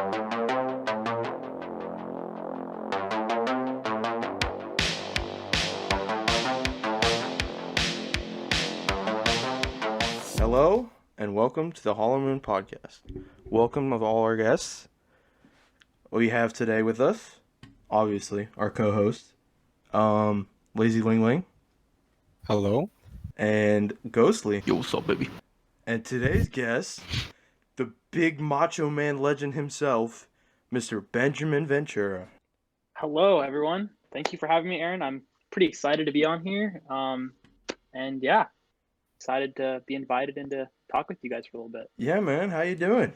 Hello, and welcome to the Hollow Moon Podcast. Welcome of all our guests. We have today with us, obviously, our co-host, Lazy Ling Ling, Hello. and Ghostly. Yo, what's up, baby? And today's guest, the big macho man legend himself, Mr. Benjamin Ventura. Hello, everyone. Thank you for having me, Aaron. I'm pretty excited to be on here. And yeah, excited to be invited and to talk with you guys for a little bit. Yeah, man, how you doing?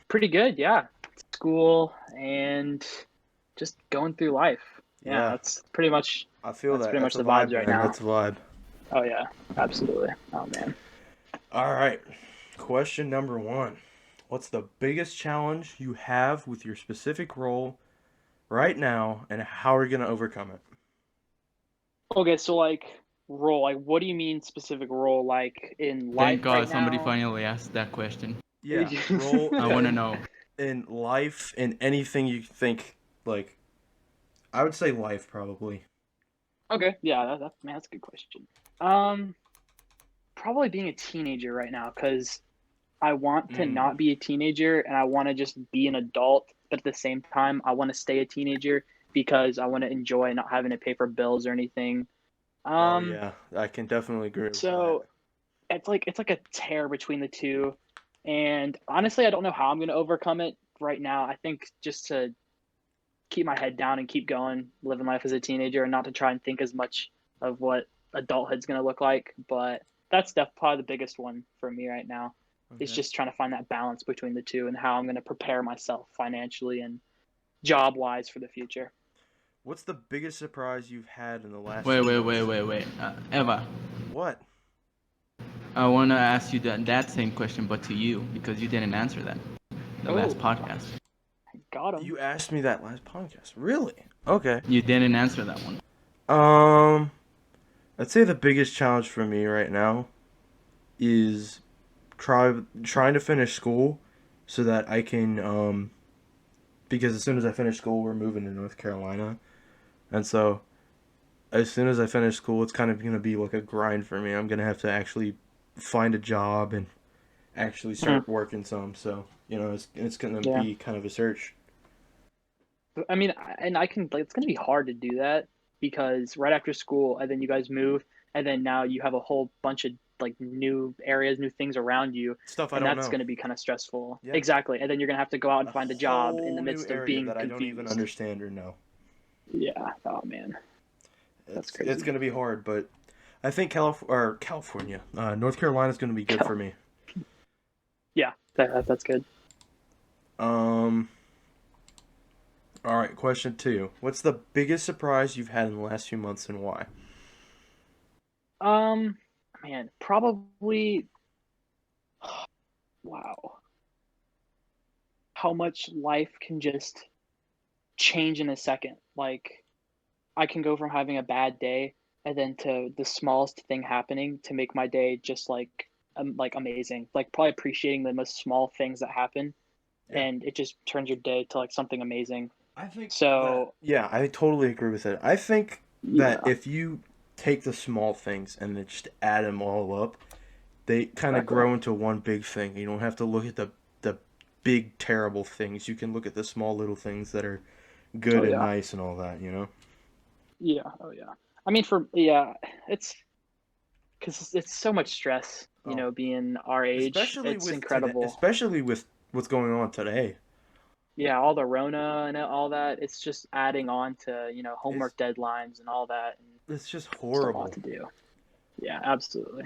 Pretty good, yeah. School and just going through life. Yeah, that's pretty much. I feel that's that. pretty That's much a the vibe, vibes right man. now. That's a vibe. Oh yeah, absolutely. Oh man. All right. Question number 1. What's the biggest challenge you have with your specific role right now, and how are you going to overcome it? Okay, so role, what do you mean specific role? Like in life Thank God right somebody now? finally asked that question. Yeah, role I want to know. in life, in anything you think, like, I would say life, probably. Okay, yeah, that's a good question. Probably being a teenager right now, because I want to not be a teenager and I want to just be an adult, but at the same time, I want to stay a teenager because I want to enjoy not having to pay for bills or anything. Yeah, I can definitely agree with So it's like a tear between the two, and honestly, I don't know how I'm gonna overcome it right now. I think just to keep my head down and keep going, living life as a teenager, and not to try and think as much of what adulthood's gonna look like. But that's probably the biggest one for me right now. that. Is just trying to find that balance between the two and how I'm gonna prepare myself financially and job wise for the future. What's the biggest surprise you've had in the last Wait. few months? Eva, What? I want to ask you that same question, but to you, because you didn't answer that the last podcast. Got him. You asked me that last podcast. Really? Okay. You didn't answer that one. I'd say the biggest challenge for me right now is trying to finish school so that I can, because as soon as I finish school, we're moving to North Carolina. And so, as soon as I finish school, it's kind of going to be like a grind for me. I'm going to have to actually find a job and actually start working some. So, it's going to be kind of a search. I mean, and I can, it's going to be hard to do that because right after school, and then you guys move, and then now you have a whole bunch of new areas, new things around you, Stuff I and don't that's know. going to be kind of stressful. Yeah. Exactly, and then you're going to have to go out and find a job in the whole midst new of area being that I confused. don't even understand or know. Yeah. Oh man. That's crazy. It's going to be hard, but I think California, North Carolina is going to be good for me. Yeah, that's good. All right, question 2. What's the biggest surprise you've had in the last few months and why? Man, probably. Wow. How much life can just change in a second. Like, I can go from having a bad day and then to the smallest thing happening to make my day just like amazing. Like probably appreciating the most small things that happen, and it just turns your day to like something amazing. I think So. Yeah, I totally agree with it. I think that if you take the small things and then just add them all up, they kind of grow into one big thing. You don't have to look at the big terrible things. You can look at the small little things that are good and nice and all that, Yeah. Oh yeah. I mean, it's because it's so much stress. Being our age, it's incredible. Especially with what's going on today. Yeah, all the Rona and all that. It's just adding on to homework deadlines and all that. And it's just horrible. It's a lot to do. Yeah, absolutely.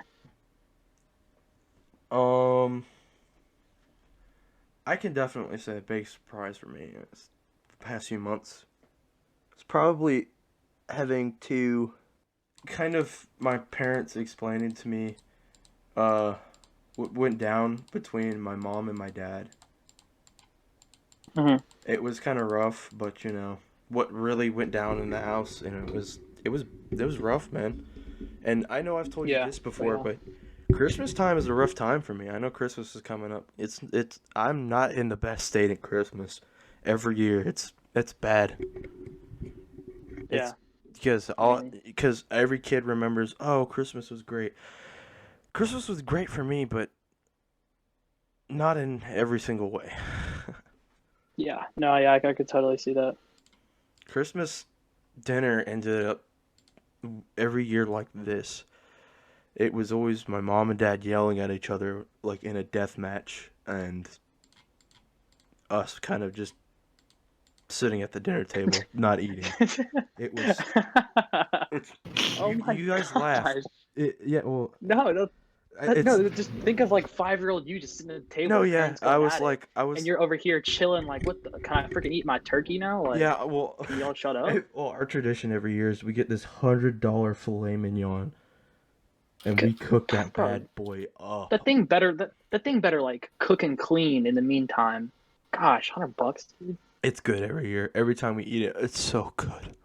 I can definitely say a big surprise for me is the past few months. It's probably having to kind of my parents explaining to me what went down between my mom and my dad. Mm-hmm. It was kind of rough, but what really went down in the house, and it was rough, man. And I know I've told you this before, but Christmas time is a rough time for me. I know Christmas is coming up. I'm not in the best state at Christmas. every year. It's bad. Yeah. Because every kid remembers, oh, Christmas was great. Christmas was great for me, but not in every single way. Yeah. No, yeah, I could totally see that. Christmas dinner ended up every year like this. It was always my mom and dad yelling at each other like in a death match, and us kind of just sitting at the dinner table, not eating. It was. It's Oh you, my you guys laugh. gosh. Yeah, well, No, it's no, just think of like 5-year-old you just sitting at the table, no, your yeah. parents going at it, I and was, you're over here chilling like, what the, can I freaking eat my turkey now? Like, yeah. Well, can y'all shut up? well, our tradition every year is we get this $100 filet mignon, and we cook that Bro, bad boy the up. thing better, the thing better like cook and clean in the meantime. Gosh, $100, dude. It's good every year. Every time we eat it, it's so good.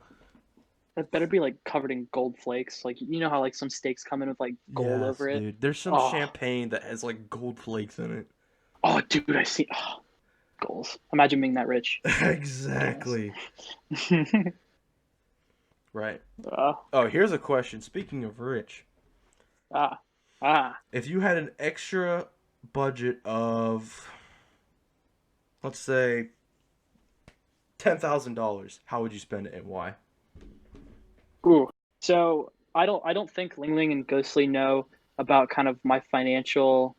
That better be like covered in gold flakes. Like you know how like some steaks come in with like gold Yes, over it. dude. There's some Oh, champagne that has like gold flakes in it. oh, dude, I see. Oh, goals. Imagine being that rich. Goals. Exactly. Right. uh, Oh, here's a question. Speaking of rich, ah, ah. if you had an extra budget of, let's say, $10,000, how would you spend it and why? Ooh. So I don't think Ling Ling and Ghostly know about kind of my financial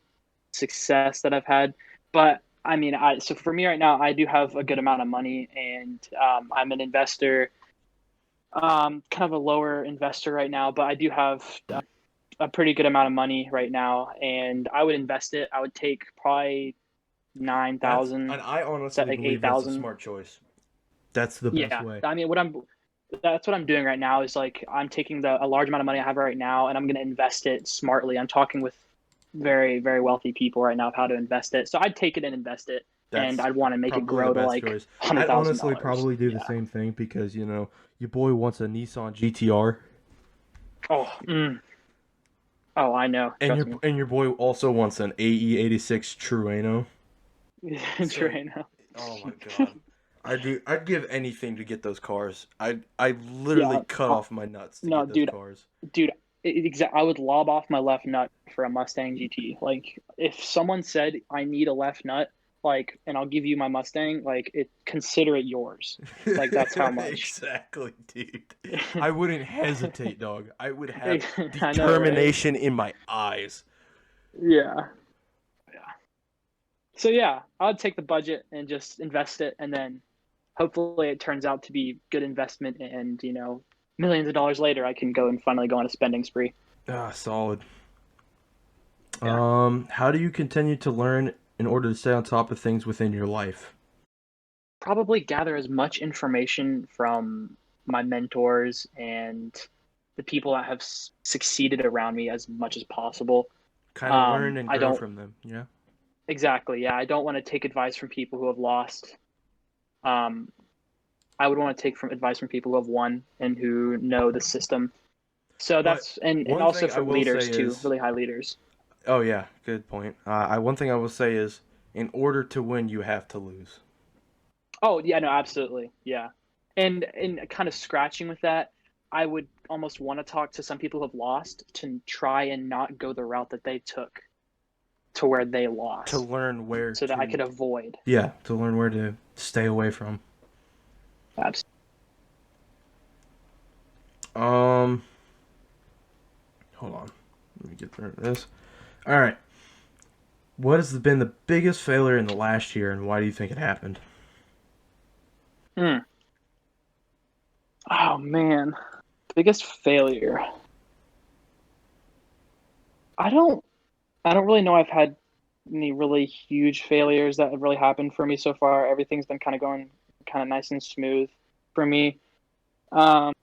success that I've had, but I mean, so for me right now, I do have a good amount of money, and I'm an investor, kind of a lower investor right now, but I do have a pretty good amount of money right now, and I would invest it. I would take probably nine And thousand, I honestly like believe eight that's a thousand. smart choice. That's the best Yeah, way. I mean, that's what I'm doing right now is like I'm taking a large amount of money I have right now and I'm going to invest it smartly. I'm talking with very, very wealthy people right now of how to invest it. So I'd take it and invest it, and That's I'd want to make it probably the grow to best like choice. hundred I'd thousand honestly dollars. probably do the Yeah. same thing because, your boy wants a Nissan GTR. Oh, oh, I know. And Trust your me. and your boy also wants an AE86 Trueno. True, So, I know. oh my god. I'd give anything to get those cars. I literally Yeah. cut off my nuts to No, get those dude, cars. dude, I would lob off my left nut for a Mustang GT. Like, if someone said I need a left nut, like, and I'll give you my Mustang, like, consider it yours. Like, that's how much. Exactly, dude. I wouldn't hesitate, dog. I would have I know, right? determination in my eyes. Yeah. Yeah. So yeah, I'd take the budget and just invest it, and then hopefully it turns out to be good investment, and millions of dollars later, I can go and finally go on a spending spree. Ah, solid. Yeah. How do you continue to learn in order to stay on top of things within your life? Probably gather as much information from my mentors and the people that have succeeded around me as much as possible. Kind of learn and I grow don't from them, yeah? exactly, yeah. I don't want to take advice from people who have lost. Um, I would want to take advice from people who have won and who know the system. So But that's and one also thing I for will leaders say too, is, really high leaders. oh yeah, good point. One thing I will say is, in order to win, you have to lose. Oh yeah, no, absolutely, yeah. And kind of scratching with that, I would almost want to talk to some people who have lost to try and not go the route that they took to where they To lost, learn where so that I to, could avoid. yeah, to learn where to stay away from. Absolutely. Um, Hold on. Let me get through this. All right. What has been the biggest failure in the last year, and why do you think it happened? Hmm. Oh man, biggest failure. I don't. I don't really know. I've had any really huge failures that have really happened for me so far. Everything's been kind of going kind of nice and smooth for me. Um,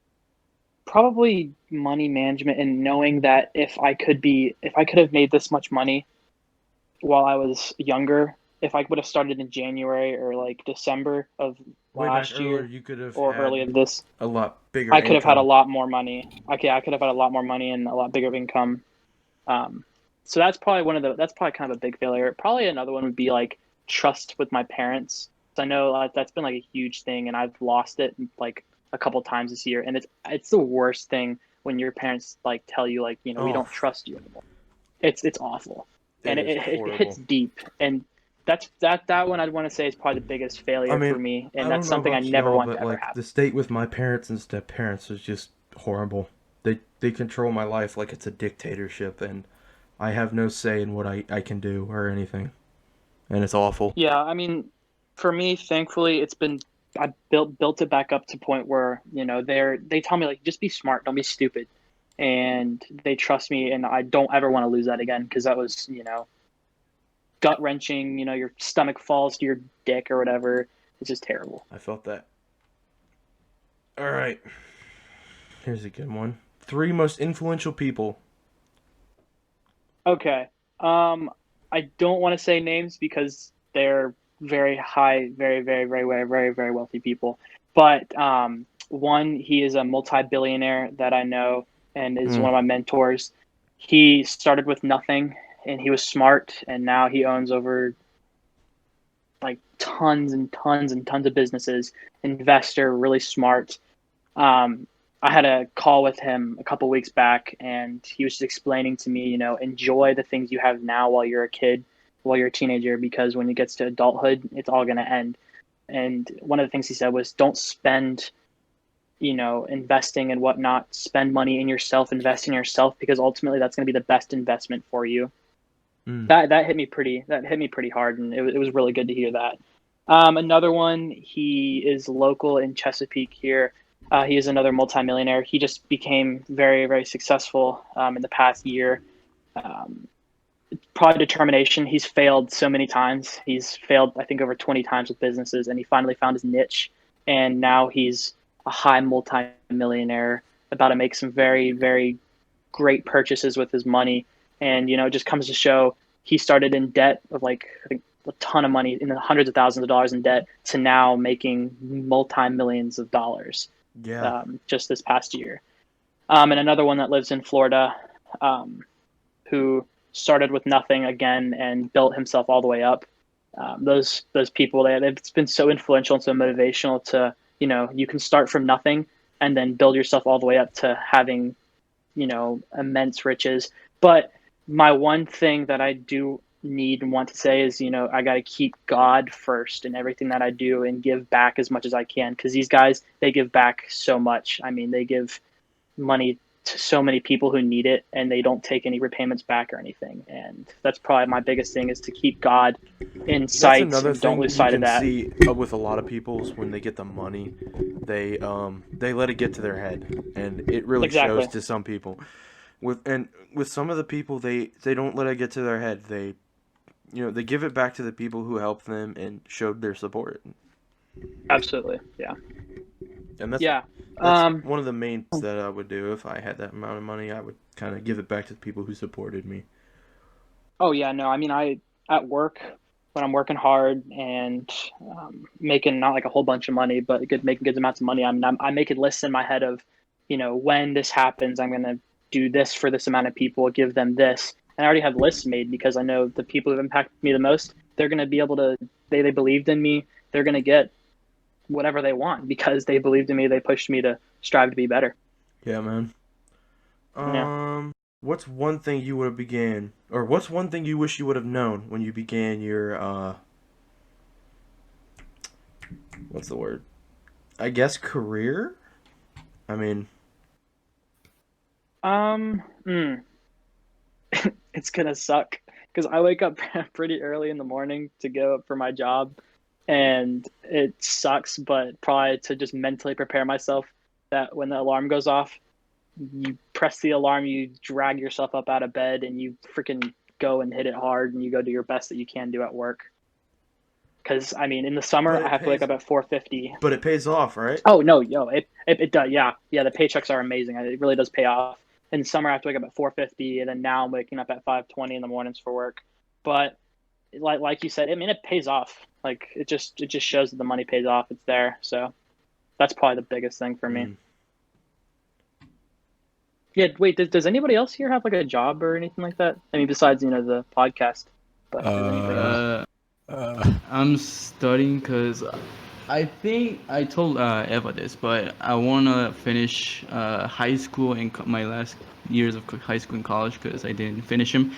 Probably money management and knowing that if I could have made this much money while I was younger, if I would have started in January or like December of Way back last earlier, year you could have or early had of this, a lot bigger I could have had a income. lot more money. Okay, I could have had a lot more money and a lot bigger income. Um, so that's probably kind of a big failure. Probably another one would be like trust with my parents. So I know that's been like a huge thing, and I've lost it like a couple times this year, and it's the worst thing when your parents like tell you like, you know, we Oh, don't trust you anymore. It's awful, it and is it hits horrible. deep, and that one I'd want to say is probably the biggest I failure for mean, me, I and that's don't know something I about never y'all, want but to ever like happen. the state with my parents and step parents is just horrible. They control my life like it's a dictatorship, and I have no say in what I can do or anything, and it's awful. Yeah, I mean, for me, thankfully, I built it back up to a point where, you know, they tell me like just be smart, don't be stupid, and they trust me, and I don't ever want to lose that again because that was, you know, gut wrenching. You know, your stomach falls to your dick or whatever. It's just terrible. I felt that. All right, here's a good one. Three most influential people. Okay. I don't want to say names because they're very high, very wealthy people. But one, he is a multi-billionaire that I know and is Mm, one of my mentors. He started with nothing and he was smart, and now he owns over like tons and tons and tons of businesses. Investor, really smart. Um, I had a call with him a couple weeks back, and he was just explaining to me, you know, enjoy the things you have now while you're a kid, while you're a teenager, because when it gets to adulthood, it's all going to end. And one of the things he said was, don't spend, you know, investing and whatnot. Spend money in yourself, invest in yourself, because ultimately that's going to be the best investment for you. mm. That hit me pretty hard, and it was really good to hear that. Another one, he is local in Chesapeake here. He is another multimillionaire. He just became very successful in the past year. Um, Probably determination. He's failed so many times. He's failed, I think, over 20 times with businesses, and he finally found his niche. And now he's a high multimillionaire, about to make some very great purchases with his money. And, you know, it just comes to show he started in debt of like, I think, a ton of money, in the hundreds of thousands of dollars in debt, to now making multi-millions of dollars Yeah, just this past year. And another one that lives in Florida, um, who started with nothing again and built himself all the way up. Those people, it's been so influential and so motivational to, you know, you can start from nothing and then build yourself all the way up to having, you know, immense riches. But my one thing that I do need and want to say is, you know, I got to keep God first in everything that I do and give back as much as I can, because these guys, they give back so much. I mean, they give money to so many people who need it, and they don't take any repayments back or anything. And that's probably my biggest thing, is to keep God in that's sight another and don't thing lose you sight of can that. see with a lot of people is when they get the money, they let it get to their head, and it really shows Exactly. to some people. With some of the people, they don't let it get to their head. They give it back to the people who helped them and showed their support. Absolutely. Yeah. And Yeah. that's Um, one of the main things that I would do if I had that amount of money. I would kind of give it back to the people who supported me. oh yeah, no, I mean, at work, when I'm working hard and making not like a whole bunch of money, but making good amounts of money, I make a list in my head of, you know, when this happens, I'm gonna do this for this amount of people, give them this, and I already have lists made because I know the people who've impacted me the most, they're gonna be able to, they believed in me, they're gonna get whatever they want because they believed in me, they pushed me to strive to be better. Yeah, man. Yeah. What's one thing you would have began, or what's one thing you wish you would have known when you began your what's the word? I guess career. I mean, Um. Mm, it's gonna suck because I wake up pretty early in the morning to go up for my job, and it sucks. But probably to just mentally prepare myself that when the alarm goes off, you press the alarm, you drag yourself up out of bed, and you freaking go and hit it hard, and you go do your best that you can do at work. Because I mean, in the but summer, I it have to wake pays. up at 4:50. But it pays off, right? Oh no, yo, it does. Yeah. The paychecks are amazing. It really does pay off. In summer, I have to wake up at 4:50, and then now I'm waking up at 5:20 in the mornings for work. But like you said, I mean, it pays off. Like it just shows that the money pays off. It's there. So that's probably the biggest thing for me. Mm. Yeah. Wait, does anybody else here have like a job or anything like that? I mean, besides, you know, the podcast. But does anybody else? Uh, Uh, I'm studying because I think I told Eva this, but I want to finish high school and my last years of high school and college because I didn't finish them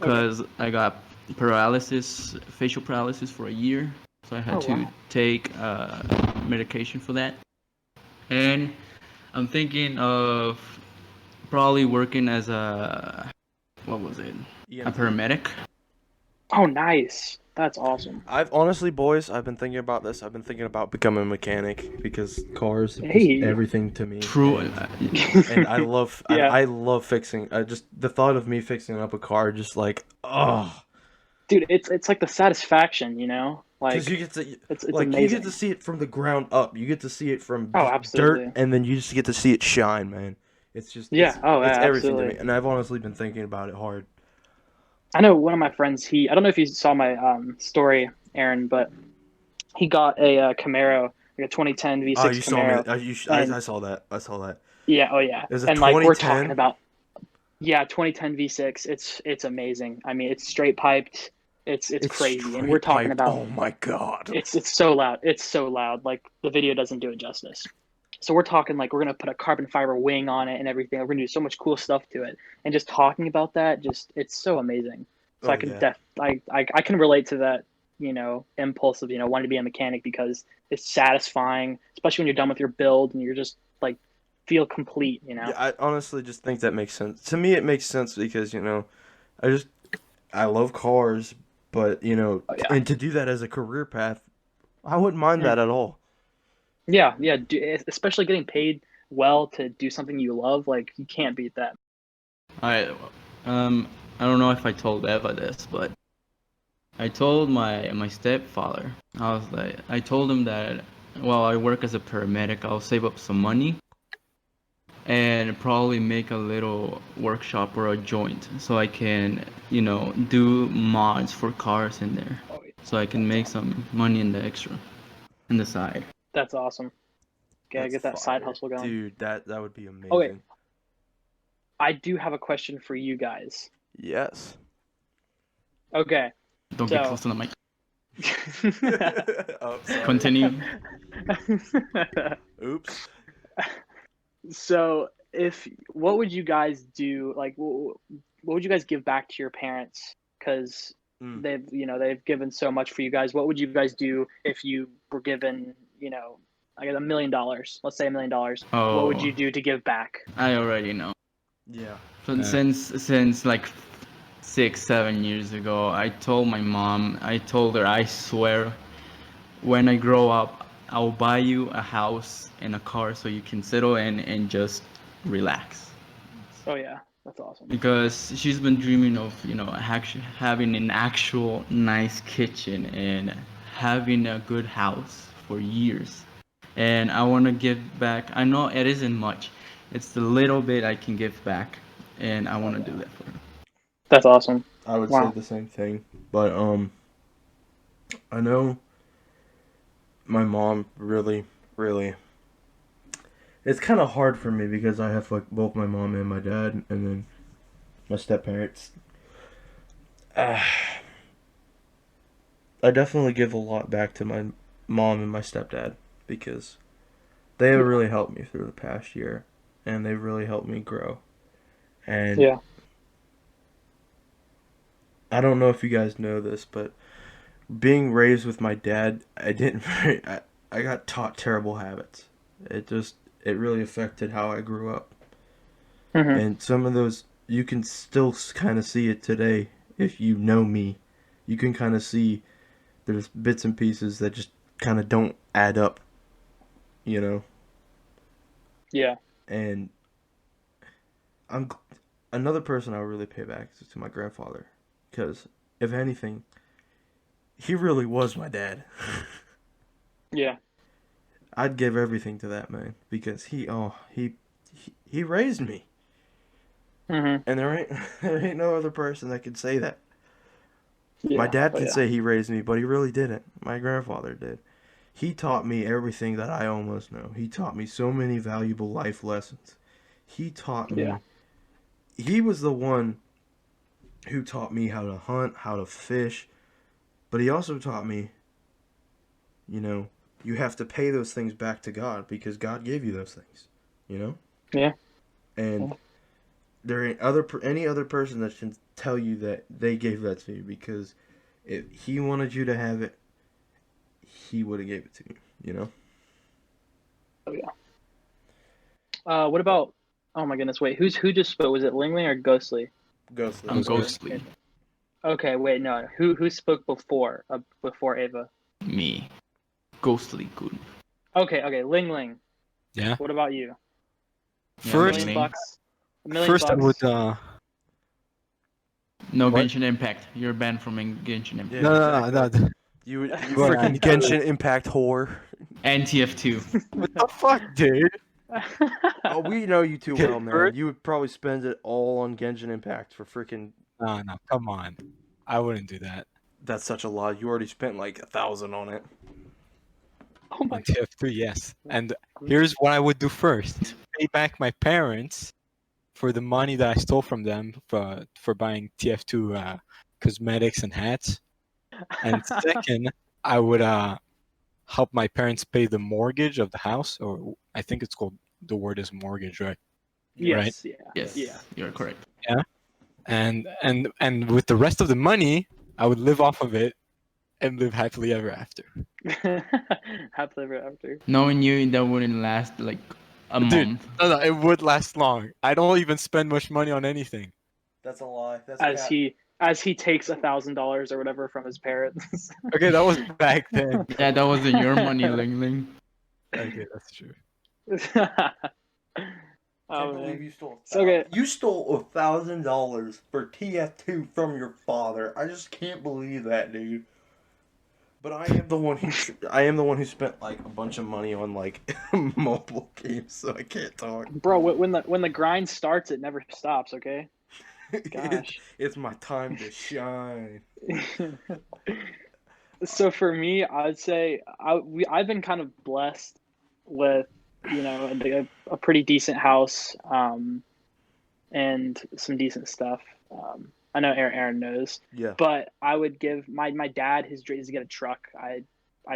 Okay. because I got paralysis, facial paralysis for a year. So I had Oh to wow. take medication for that. And I'm thinking of probably working as what was it? A EMT. paramedic. Oh nice. That's awesome. I've honestly, boys, I've been thinking about this. I've been thinking about becoming a mechanic because cars are just Hey. everything to me. True. And I love, Yeah. I love fixing. I just the thought of me fixing up a car, just like, oh, Dude, it's like the satisfaction, you know? because you Like get to, it's like, you get to amazing. see it from the ground up. You get to see it from Oh, just dirt, absolutely. and then you just get to see it shine, man. It's just, Yeah. Oh, it's yeah, everything to me. absolutely. And I've honestly been thinking about it hard. I know one of my friends, I don't know if you saw my story, Aaron, but he got a Camaro, like a 2010 Oh, V6 you saw me. Camaro. I And saw that. I saw that. yeah, oh yeah. It was a And like we're talking 2010. about, yeah, 2010 V6. It's amazing. I mean, it's straight piped. It's It's crazy. And we're straight talking piped. about Oh my god. it's so loud. It's so loud. Like the video doesn't do it justice. So we're talking like we're gonna put a carbon fiber wing on it and everything. We're gonna do so much cool stuff to it. And just talking about that, just it's so amazing. So I Oh can yeah. I can relate to that, impulse of, wanting to be a mechanic because it's satisfying, especially when you're done with your build and you're just like feel complete, you Yeah, know? I honestly just think that makes sense. To me, it makes sense because, I just I love cars, but Oh yeah. and to do that as a career path, I wouldn't mind Mm. that at all. Yeah, yeah, especially getting paid well to do something you love, like you can't beat that. I I don't know if I told Eva this, but I told my stepfather. I told him that while I work as a paramedic, I'll save up some money and probably make a little workshop or a joint so I can, do mods for cars in there. Oh yeah, So I can that's make awesome. some money in the extra, in the side. That's awesome. Gotta That's get that side fire. hustle going. Dude, that would be Okay, amazing. I do have a question for you guys. Yes. Okay, Don't get so close to the mic. Oh, sorry. Continue. Oops. so if what would you guys do? Like, what would you guys give back to your parents? Because Mm. they've given so much for you guys. What would you guys do if you were given, I guess $1 million? Let's say $1 million. What would Oh, you do to give back? I already know. Yeah. But since like 6, 7 years ago, I told her, I swear, when I grow up, I'll buy you a house and a car so you can settle in and just relax. Oh yeah, that's awesome. Because she's been dreaming of, actually having an actual nice kitchen and having a good house for years. And I want to give back. I know it isn't much. It's the little bit I can give back, and I Oh want to do yeah, that for her. that's awesome. I would say Wow. the same thing, but I know my mom really, really. It's kind of hard for me because I have like both my mom and my dad, and then my step parents. Uh, I definitely give a lot back to my mom and my stepdad because they have Yeah. really helped me through the past year, and they've really helped me grow. And Yeah. I don't know if you guys know this, but being raised with my dad, I didn't. I got taught terrible habits. It really affected how I grew up, Hmm. and some of those you can still kind of see it today if you know me. You can kind of see there's bits and pieces that just kind of don't add up, you know. Yeah. And I'm another person I would really pay back is to my grandfather, because if anything, he really was my dad. Yeah. I'd give everything to that man because he raised me, Hmm. and there ain't no other person that could say that. My Yeah. dad Oh could yeah. say he raised me, but he really didn't. My grandfather did. He taught me everything that I almost know. He taught me so many valuable life lessons. He taught Yeah. me. He was the one who taught me how to hunt, how to fish, But he also taught me, you know, you have to pay those things back to God because God gave you those things, you know? Yeah. And Yeah. there ain't any other person that can tell you that they gave that to you, because if he wanted you to have it, he would have gave it to you, you know? Oh yeah. What about? Oh my goodness! Wait, who just spoke? Was it Lingling or Ghostly? Ghostly. I'm Ghostly. ghostly. Okay, wait, no. Who spoke before Ava? Me. Ghostly good. Okay, Lingling. Yeah. What about you? Yeah, A First, million Lingling. bucks. A million first I bucks. would No What? Genshin Impact. You're banned from Genshin Impact. Yeah, no. exactly. You What freaking I- Genshin Impact whore. And TF2. What the fuck, dude? Oh, we know you too Okay, well, man. first- You would probably spend it all on Genshin Impact for freaking. No, come on. I wouldn't do that. That's such a lot. You already spent like 1,000 on it. Oh my On TF3, yes. And here's what I would do first: pay back my parents for the money that I stole from them for buying TF2 cosmetics and hats. And second, I would help my parents pay the mortgage of the house, or I think it's called, the word is mortgage, right? Right. Yes, yeah. Yes. Yeah. You're correct. And with the rest of the money, I would live off of it and live happily ever after. Happily ever after. Knowing you, that wouldn't last like a Dude, month. no, it would last long. I don't even spend much money on anything. That's a lie. That's As he takes $1,000 or whatever from his parents. Okay, that was back then. Yeah, that wasn't your money, Ling Ling. Okay, that's true. Oh man. you stole. It's okay. You stole $1,000 for TF2 from your father. I just can't believe that, dude. But I am the one who spent like a bunch of money on like mobile games, so I can't talk. Bro, when the grind starts, it never stops. Okay. Gosh. It's my time to shine. So for me, I'd say I've been kind of blessed with, a pretty decent house, and some decent stuff. I know Aaron knows, Yeah. but I would give my dad his dream is to get a truck. I'd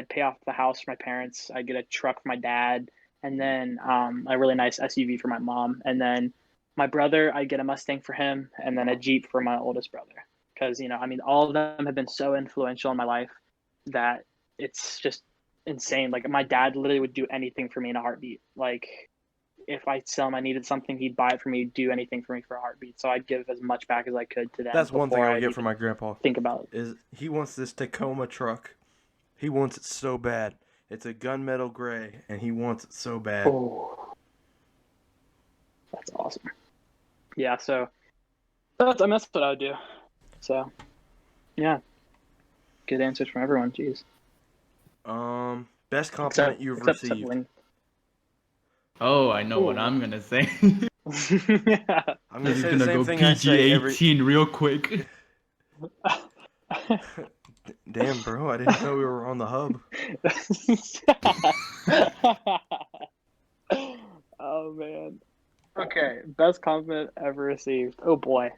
pay off the house for my parents. I'd get a truck for my dad, and then a really nice SUV for my mom, and then my brother, I'd get a Mustang for him, and then a Jeep for my oldest brother. Because all of them have been so influential in my life that it's just insane. Like my dad literally would do anything for me in a heartbeat. Like if I tell him I needed something, he'd buy it for me, do anything for me for a heartbeat. So I'd give as much back as I could to them. That's one thing before I'll I'd get from even my grandpa. think about it. Is he wants this Tacoma truck. He wants it so bad. It's a gunmetal gray, and he wants it so bad. Oh, that's awesome. Yeah, so that's what I would do. So, yeah, good answers from everyone. Jeez. Best compliment you've received. Link. Oh, I know what Ooh. I'm gonna say. I'm This is say the gonna same go thing I say every. PG-18 real quick. Damn, bro! I didn't know we were on the hub. Oh man. Okay, best compliment ever received. Oh boy.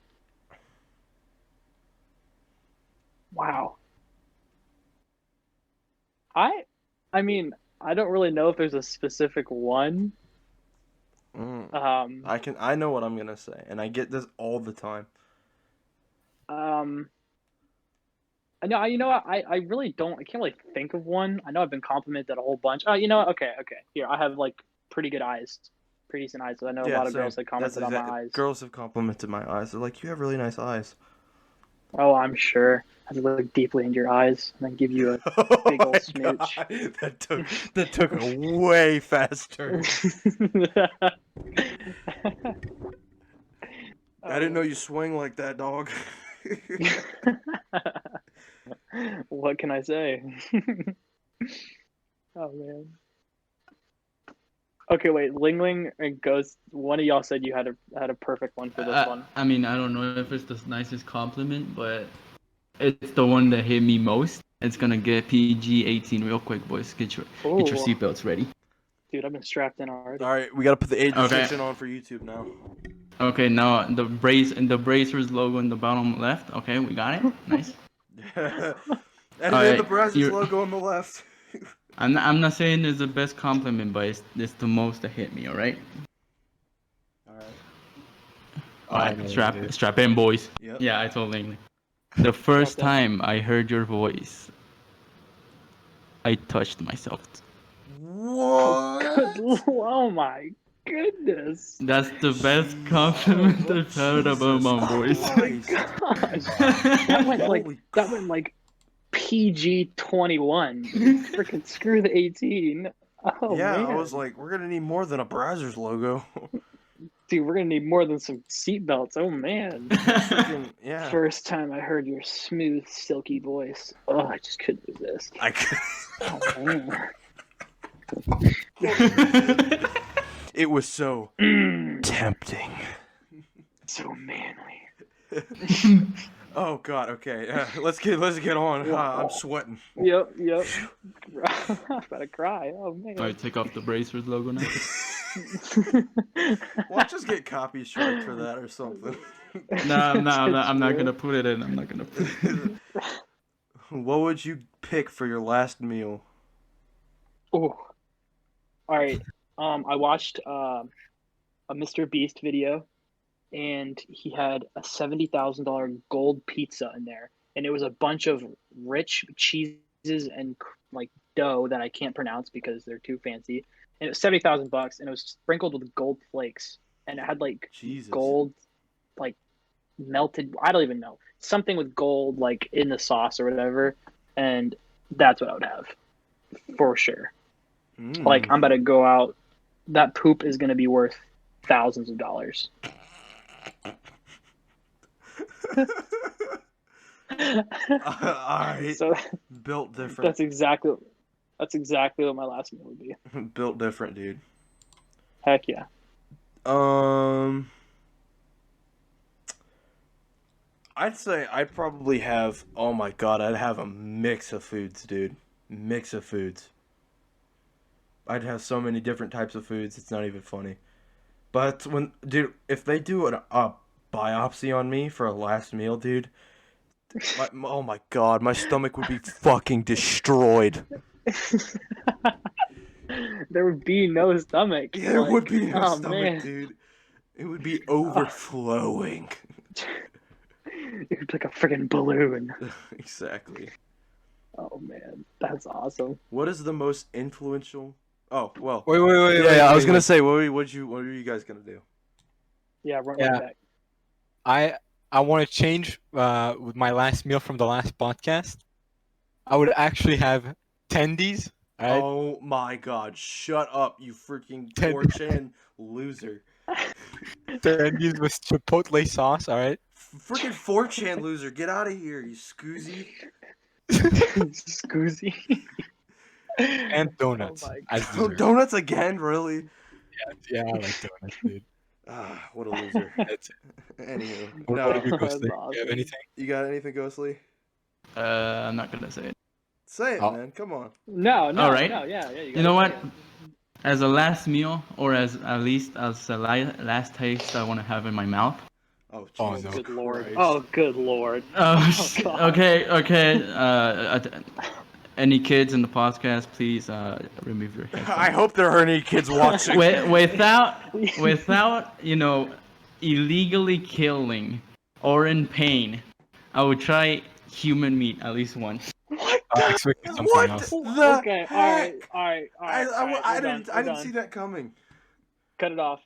Wow. I mean, I don't really know if there's a specific one. I know what I'm gonna say, and I get this all the time. I know. You know what? I really don't. I can't really think of one. I know I've been complimented a whole bunch. Oh, you know what? Okay. Here, I have like pretty good eyes, pretty decent eyes. So I know a lot of same. girls that commented on my eyes. Girls have complimented my eyes. They're like, "You have really nice eyes." Oh, I'm sure. I have to look deeply into your eyes and then give you a big Oh old my smooch. God. That took a way faster. I didn't know you swing like that, dog. What can I say? Oh man. Okay, wait. Lingling and Ghost. One of y'all said you had a perfect one for this one. I mean, I don't know if it's the nicest compliment, but it's the one that hit me most. It's gonna get PG-18 real quick, boys. Get your seatbelts ready. Dude, I've been strapped in already. All right, we gotta put the age Okay. restriction on for YouTube now. Okay, now the Bracers logo in the bottom left. Okay, we got it. Nice. And Alright, then the Brazzers you're- logo on the left. I'm not saying it's the best compliment, but it's the most that hit me. All right. All right. Strap in, boys. Yep. Yeah, I told Langley. The first Strap in. time I heard your voice, I touched myself. What? Oh my goodness. That's the best compliment I've heard about my voice. Oh my gosh. That went like PG-21. Freaking screw the 18. Oh Yeah, man. I was like, we're gonna need more than a Brazzers logo. Dude, we're gonna need more than some seatbelts. Oh man. Freaking- yeah. First time I heard your smooth, silky voice. Oh, I just couldn't resist. I could- Oh man. It was so Mm, tempting. so manly. Oh God. Okay. Let's get on. I'm sweating. Yep. I'm about to cry. Oh man. All right, take off the Bracers logo now. Watch us get copy strike for that or something. No, I'm not gonna put it in. I'm not gonna put it in. What would you pick for your last meal? Oh. All right. I watched a Mr. Beast video, and he had a $70,000 gold pizza in there, and it was a bunch of rich cheeses and like dough that I can't pronounce because they're too fancy. And it was $70,000, and it was sprinkled with gold flakes, and it had like Jesus. gold, like melted. I don't even know, something with gold like in the sauce or whatever, and that's what I would have for sure. Like I'm about to go out. That poop is going to be worth thousands of dollars. Alright. So Built different. that's exactly what my last meal would be. Built different, dude. Heck yeah. I'd say I'd probably have. Oh my God, I'd have a mix of foods, dude. Mix of foods. I'd have so many different types of foods. It's not even funny. But if they do a biopsy on me for a last meal, dude. Oh my God, my stomach would be fucking destroyed. There would be no stomach. There would be no oh, stomach, man. dude. It would be overflowing. It would be like a friggin' balloon. Exactly. Oh man, that's awesome. What is the most influential? Oh well. Wait. Yeah, I was gonna say, what were you guys gonna do? Yeah, run Yeah. back. I want to change with my last meal from the last podcast. I would actually have tendies. Right? Oh my God! Shut up, you freaking Ten- 4chan loser! Tendies with chipotle sauce. All right. Freaking 4chan loser! Get out of here, you scoozy! Scoozy. And donuts. Oh my as Oh, dessert. donuts again? Really? Yeah, I like donuts, dude. Ah, what a loser. That's it. Anywho, What about no. you, Ghostly? That's You have awesome. anything? You got anything, Ghostly? I'm not gonna say it. Say it, Oh. man. Come on. No, All right. no, yeah. You know what? As a last meal, or as at least as a last taste I want to have in my mouth. Oh, Oh, Jesus no. Good lord. Christ. Oh, good lord. Oh, God. okay. Any kids in the podcast, please remove your headphones. I hope there are any kids watching. Without illegally killing or in pain, I would try human meat at least once. What? I expected something What else. the Okay, heck? all right. I didn't see that coming. Cut it off.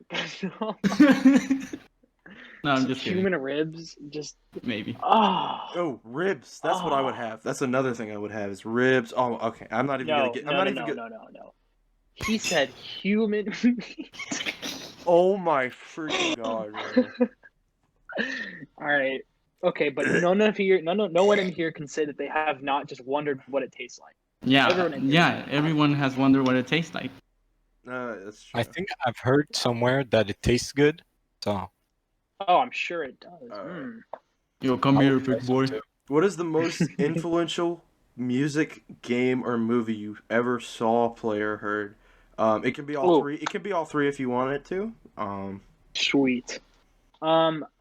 No, I'm just kidding. Human ribs, just Maybe. Oh, ribs. That's what I would Oh. have. That's another thing I would have is ribs. Oh, okay. I'm not even gonna get. I'm not even gonna. no. He said human meat. Oh my freaking God, man. All right. Okay, but no one in here can say that they have not just wondered what it tastes like. Everyone has wondered what it tastes like. That's true. I think I've heard somewhere that it tastes good. So Oh, I'm sure it does. Alright. Mm. Yo, come I here, would try big boy. some too. What is the most influential music, game, or movie you ever saw, play, or heard? It can be all Oh. three. It can be all three if you want it to. Sweet.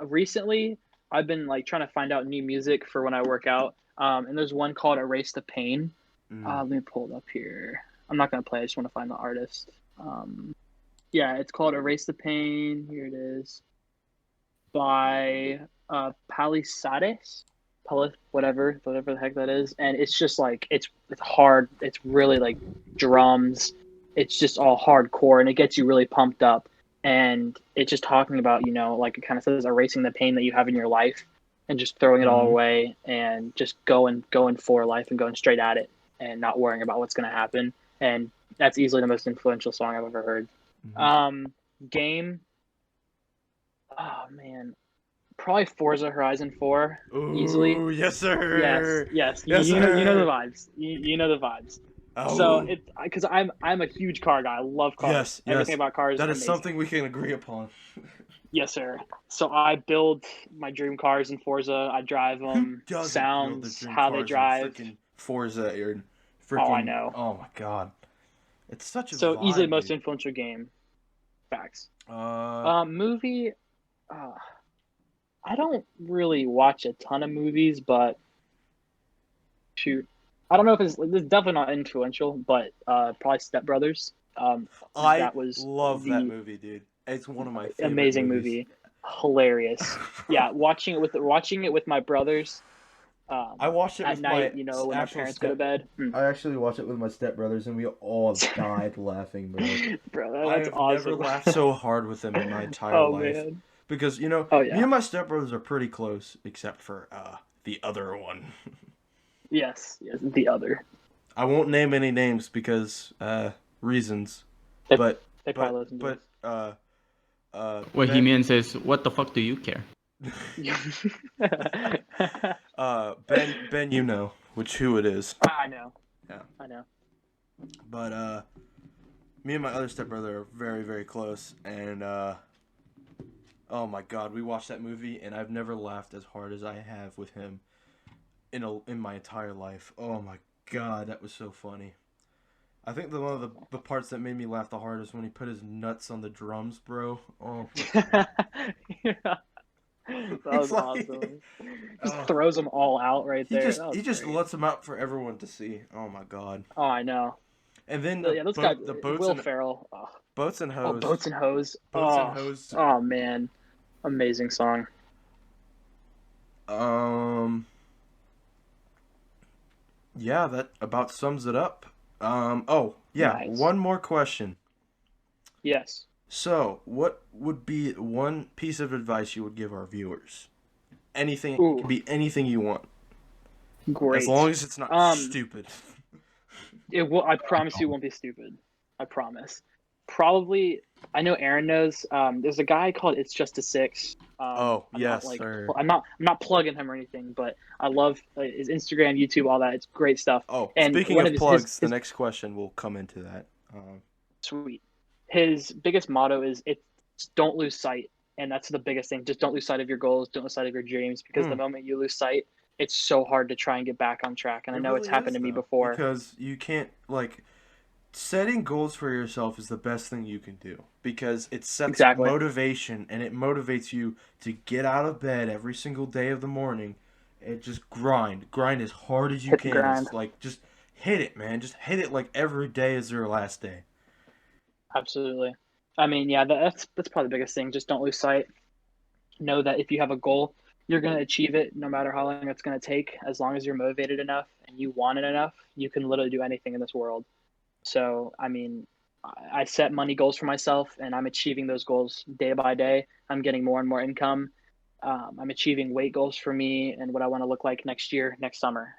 Recently I've been like trying to find out new music for when I work out. And there's one called Erase the Pain. Mm. Let me pull it up here. I'm not gonna play. I just want to find the artist. Yeah, it's called Erase the Pain. Here it is, by Palisades, whatever the heck that is. And it's just like it's hard. It's really like drums. It's just all hardcore, and it gets you really pumped up. And it's just talking about, like it kind of says, erasing the pain that you have in your life, and just throwing it all Mhm. away, and just going for life and going straight at it, and not worrying about what's going to happen. And that's easily the most influential song I've ever heard. Mhm. Game. Oh man, probably Forza Horizon 4 easily. Ooh, yes, Yes, sir. yes. Yes, You know the sir. vibes. You know the vibes. So Oh, it because I'm a huge car guy. I love cars. yes, Everything yes. about cars That is is amazing. something we can agree upon. Yes, sir. So I build my dream cars in Forza. I drive Who them. doesn't build their Sounds, dream how they cars in drive. freaking Forza or Oh, I freaking? know. Oh my god, it's such a So easily vibe, most dude. influential game. Facts. Uh, Movie. Uh, I don't really watch a ton of movies, but shoot, I don't know if it's definitely not influential, but probably Step Brothers. I That was love that the movie, dude. It's one of my favorite amazing movies. movie, hilarious. Yeah, watching it with my brothers. I watched it At with night, my when my actual parents go to step. bed. I actually watched it with my stepbrothers, and we all died laughing, bro. Bro, I that's have never awesome. laughed so hard with them in my entire Oh life. man. Because, Oh me yeah. and my stepbrothers are pretty close, except for the other one. Yes. The other. I won't name any names because reasons. They, But they probably listen to What he Ben, means is, what the fuck do you care? this. Ben, who it is. I know. Yeah. I know. But me and my other stepbrother are very, very close, and oh my god, we watched that movie, and I've never laughed as hard as I have with him in my entire life. Oh my god, that was so funny. I think one of the parts that made me laugh the hardest when he put his nuts on the drums, bro. Oh, Yeah. That it's was awesome. Just oh, throws them all out right he there. just That was he just great. lets them out for everyone to see. Oh my god. Oh, I know. And then Yeah, those guys. the boats Will and Ferrell. boats and Oh, hose. Boats and Hose. Boats and Oh, hose. oh man, amazing song. Yeah, that about sums it up. Oh, yeah, Nice. one more question. Yes. So, what would be one piece of advice you would give our viewers? Anything, it Ooh. can be anything you want. Great. As long as it's not stupid. It will. I promise you, it won't be stupid. I promise. Probably. I know Aaron knows. There's a guy called It's Just a Six. Oh, I'm yes, not, sir. I'm not plugging him or anything, but I love his Instagram, YouTube, all that. It's great stuff. Oh, And speaking one of of plugs, the next question will come into that. Sweet. His biggest motto is it's don't lose sight, and that's the biggest thing. Just don't lose sight of your goals, don't lose sight of your dreams, because the moment you lose sight, it's so hard to try and get back on track. And I know it's happened to me before. Because you can't, setting goals for yourself is the best thing you can do. Because it sets motivation, and it motivates you to get out of bed every single day of the morning and just grind as hard as you Hit the can. grind. It's just hit it, man. Just hit it like every day is your last day. Absolutely. I mean, yeah, that's probably the biggest thing. Just don't lose sight. Know that if you have a goal, you're going to achieve it no matter how long it's going to take. As long as you're motivated enough and you want it enough, you can literally do anything in this world. So, I mean, I set money goals for myself, and I'm achieving those goals day by day. I'm getting more and more income. I'm achieving weight goals for me and what I want to look like next summer.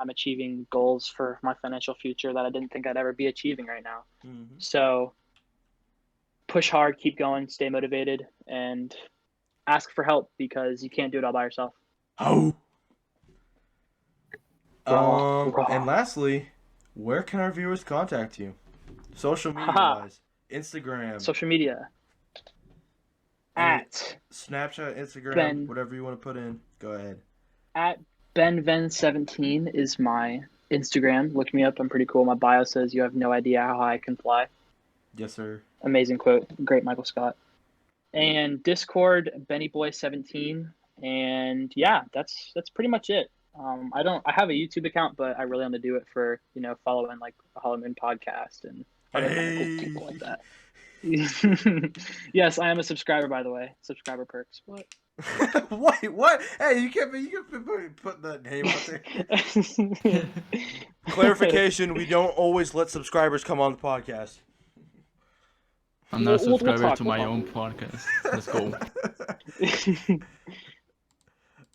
I'm achieving goals for my financial future that I didn't think I'd ever be achieving right now. Mm-hmm. So push hard, keep going, stay motivated, and ask for help because you can't do it all by yourself. Oh. Raw. And lastly, where can our viewers contact you? Social media wise. Instagram. Social media. At Snapchat, Instagram, whatever you want to put in. Go ahead. At BenVen17 is my Instagram. Look me up. I'm pretty cool. My bio says you have no idea how high I can fly. Yes, sir. Amazing quote. Great Michael Scott. And Discord, BennyBoy17. And yeah, that's pretty much it. I have a YouTube account, but I really only do it for, following like the Hollow Moon podcast and other kind of cool people like that. Yes, I am a subscriber, by the way. Subscriber perks. What? Wait, what? Hey, you can't put that name out there. Clarification: we don't always let subscribers come on the podcast. I'm not a We'll subscriber talk, to we'll my talk. own podcast. Let's go.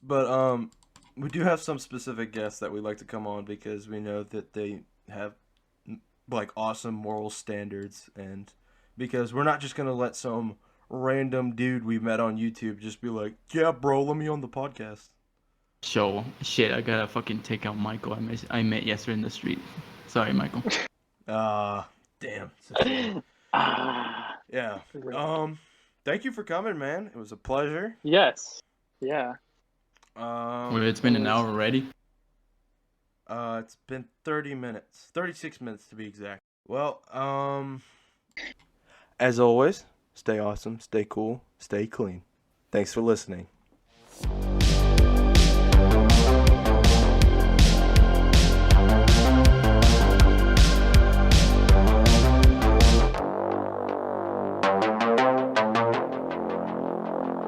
But we do have some specific guests that we like to come on because we know that they have like awesome moral standards, and because we're not just gonna let some random dude we met on YouTube just be like, yeah, bro, let me on the podcast. So, shit, I gotta fucking take out Michael I met yesterday in the street. Sorry, Michael. Damn. Yeah. Rip. Thank you for coming, man. It was a pleasure. Yes. Yeah. Wait, it's been an hour already? It's been 30 minutes. 36 minutes to be exact. Well, as always, stay awesome, stay cool, stay clean. Thanks for listening.